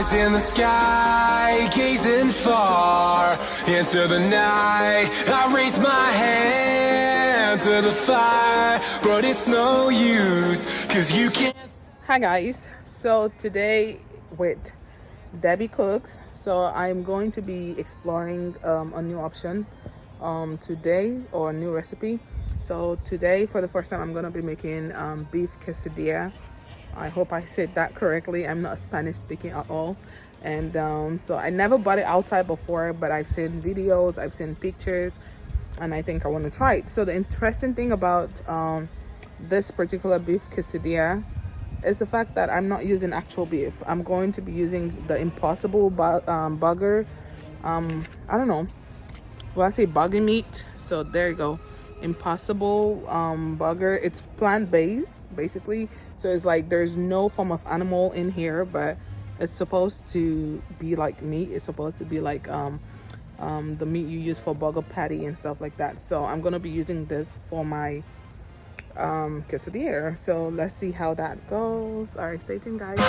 eyes in the sky, gazing far into the night. I raise my hand to the fire, but it's no use, cause you can't. Hi guys, so today with Debbie Cooks, so I'm going to be exploring a new option today, or a new recipe. So today, for the first time, I'm going to be making beef quesadilla. I hope I said that correctly. I'm not Spanish speaking at all. And so I never bought it outside before, but I've seen videos, I've seen pictures, and I think I want to try it. So the interesting thing about this particular beef quesadilla is the fact that I'm not using actual beef. I'm going to be using the Impossible burger. I don't know. Well, I say buggy meat. So there you go. Impossible burger. It's plant-based basically, so it's like there's no form of animal in here, but it's supposed to be like meat. It's supposed to be like the meat you use for burger patty and stuff like that. So I'm gonna be using this for my quesadilla. So let's see how that goes. All right, stay tuned guys.